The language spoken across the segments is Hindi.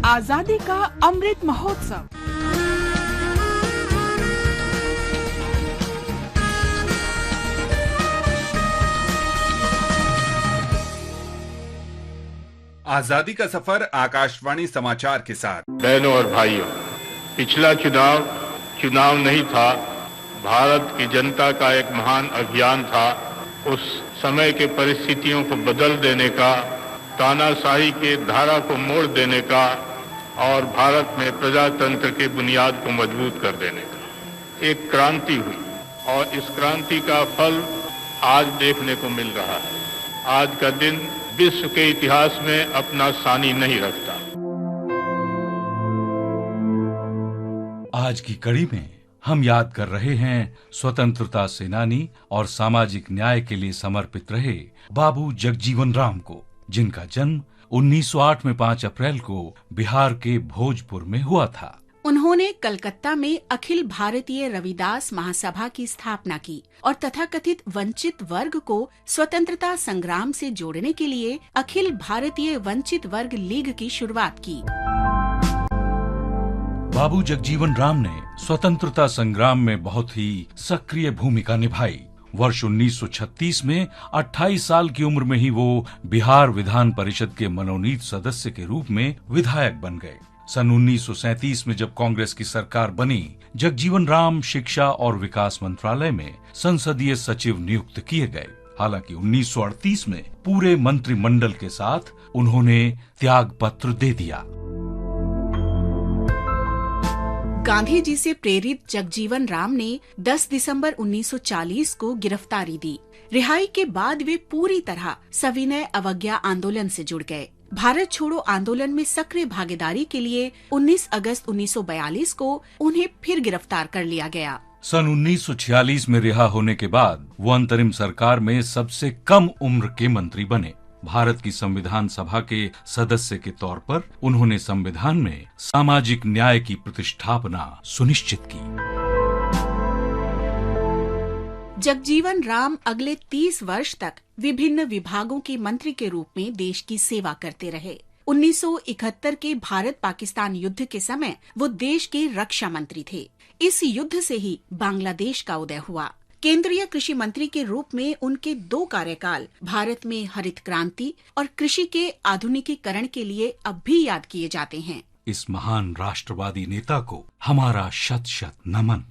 आजादी का अमृत महोत्सव। आजादी का सफर आकाशवाणी समाचार के साथ। बहनों और भाइयों, पिछला चुनाव नहीं था, भारत की जनता का एक महान अभियान था। उस समय के परिस्थितियों को बदल देने का, तानाशाही के धारा को मोड़ देने का और भारत में प्रजातंत्र के बुनियाद को मजबूत कर देने का एक क्रांति हुई और इस क्रांति का फल आज देखने को मिल रहा है। आज का दिन विश्व के इतिहास में अपना सानी नहीं रखता। आज की कड़ी में हम याद कर रहे हैं स्वतंत्रता सेनानी और सामाजिक न्याय के लिए समर्पित रहे बाबू जगजीवन राम को, जिनका जन्म 1908 में 5 अप्रैल को बिहार के भोजपुर में हुआ था। उन्होंने कलकत्ता में अखिल भारतीय रविदास महासभा की स्थापना की और तथाकथित वंचित वर्ग को स्वतंत्रता संग्राम से जोड़ने के लिए अखिल भारतीय वंचित वर्ग लीग की शुरुआत की। बाबू जगजीवन राम ने स्वतंत्रता संग्राम में बहुत ही सक्रिय भूमिका निभाई। वर्ष 1936 में 28 साल की उम्र में ही वो बिहार विधान परिषद के मनोनीत सदस्य के रूप में विधायक बन गए। सन 1937 में जब कांग्रेस की सरकार बनी, जगजीवन राम शिक्षा और विकास मंत्रालय में संसदीय सचिव नियुक्त किए गए। हालांकि 1938 में पूरे मंत्रिमंडल के साथ उन्होंने त्याग पत्र दे दिया। गांधी जी से प्रेरित जगजीवन राम ने 10 दिसंबर 1940 को गिरफ्तारी दी। रिहाई के बाद वे पूरी तरह सविनय अवज्ञा आंदोलन से जुड़ गए। भारत छोड़ो आंदोलन में सक्रिय भागीदारी के लिए 19 अगस्त 1942 को उन्हें फिर गिरफ्तार कर लिया गया। सन 1946 में रिहा होने के बाद वो अंतरिम सरकार में सबसे कम उम्र के मंत्री बने। भारत की संविधान सभा के सदस्य के तौर पर उन्होंने संविधान में सामाजिक न्याय की प्रतिष्ठापना सुनिश्चित की। जगजीवन राम अगले 30 वर्ष तक विभिन्न विभागों के मंत्री के रूप में देश की सेवा करते रहे। 1971 के भारत पाकिस्तान युद्ध के समय वो देश के रक्षा मंत्री थे। इस युद्ध से ही बांग्लादेश का उदय हुआ। केंद्रीय कृषि मंत्री के रूप में उनके 2 कार्यकाल भारत में हरित क्रांति और कृषि के आधुनिकीकरण के लिए अब भी याद किए जाते हैं। इस महान राष्ट्रवादी नेता को हमारा शत शत नमन।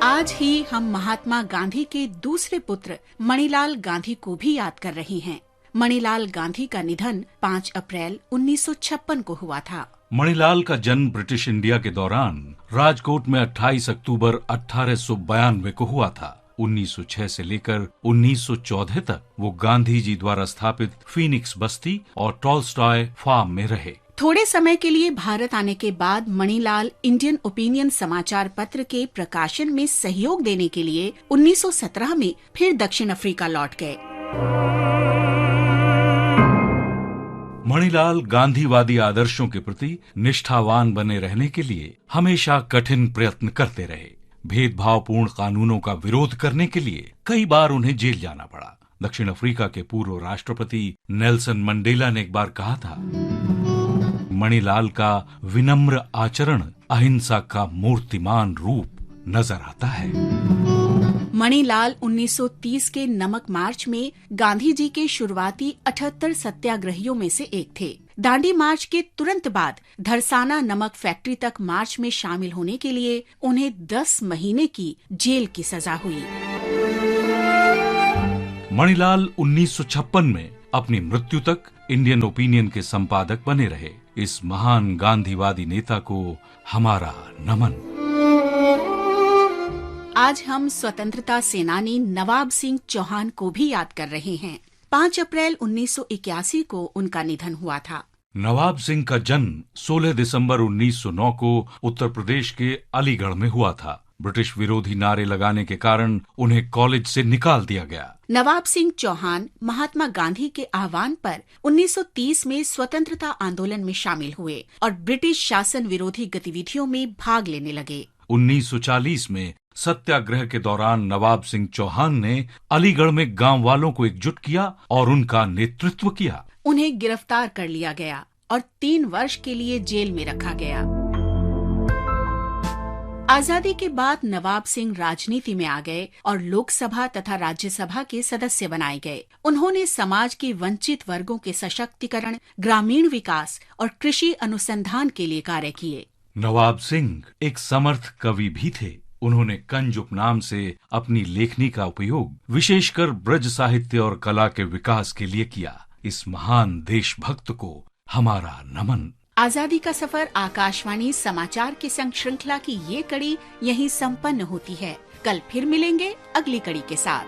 आज ही हम महात्मा गांधी के दूसरे पुत्र मणिलाल गांधी को भी याद कर रहे हैं। मणिलाल गांधी का निधन 5 अप्रैल 1956 को हुआ था। मणिलाल का जन्म ब्रिटिश इंडिया के दौरान राजकोट में 28 अक्टूबर 1892 को हुआ था। 1906 से लेकर 1914 तक वो गांधी जी द्वारा स्थापित फीनिक्स बस्ती और टॉलस्टॉय फार्म में रहे। थोड़े समय के लिए भारत आने के बाद मणिलाल इंडियन ओपिनियन समाचार पत्र के प्रकाशन में सहयोग देने के लिए 1917 में फिर दक्षिण अफ्रीका लौट गए। मणिलाल गांधीवादी आदर्शों के प्रति निष्ठावान बने रहने के लिए हमेशा कठिन प्रयत्न करते रहे। भेदभावपूर्ण कानूनों का विरोध करने के लिए कई बार उन्हें जेल जाना पड़ा। दक्षिण अफ्रीका के पूर्व राष्ट्रपति नेल्सन मंडेला ने एक बार कहा था, मणिलाल का विनम्र आचरण अहिंसा का मूर्तिमान रूप नजर आता है। मणिलाल 1930 के नमक मार्च में गांधी जी के शुरुआती 78 सत्याग्रहियों में से एक थे। दांडी मार्च के तुरंत बाद धरसाना नमक फैक्ट्री तक मार्च में शामिल होने के लिए उन्हें 10 महीने की जेल की सजा हुई। मणिलाल 1956 में अपनी मृत्यु तक इंडियन ओपिनियन के संपादक बने रहे। इस महान गांधीवादी नेता को हमारा नमन। आज हम स्वतंत्रता सेनानी नवाब सिंह चौहान को भी याद कर रहे हैं। 5 अप्रैल 1981 को उनका निधन हुआ था। नवाब सिंह का जन्म 16 दिसंबर 1909 को उत्तर प्रदेश के अलीगढ़ में हुआ था। ब्रिटिश विरोधी नारे लगाने के कारण उन्हें कॉलेज से निकाल दिया गया। नवाब सिंह चौहान महात्मा गांधी के आह्वान पर 1930 में स्वतंत्रता आंदोलन में शामिल हुए और ब्रिटिश शासन विरोधी गतिविधियों में भाग लेने लगे। 1940 में सत्याग्रह के दौरान नवाब सिंह चौहान ने अलीगढ़ में गांव वालों को एकजुट किया और उनका नेतृत्व किया। उन्हें गिरफ्तार कर लिया गया और 3 वर्ष के लिए जेल में रखा गया। आजादी के बाद नवाब सिंह राजनीति में आ गए और लोकसभा तथा राज्यसभा के सदस्य बनाए गए। उन्होंने समाज के वंचित वर्गों के सशक्तिकरण, ग्रामीण विकास और कृषि अनुसंधान के लिए कार्य किए। नवाब सिंह एक समर्थ कवि भी थे। उन्होंने कंज उपनाम से अपनी लेखनी का उपयोग विशेषकर ब्रज साहित्य और कला के विकास के लिए किया। इस महान देशभक्त को हमारा नमन। आजादी का सफर आकाशवाणी समाचार की संग श्रृंखला की ये कड़ी यहीं संपन्न होती है। कल फिर मिलेंगे अगली कड़ी के साथ।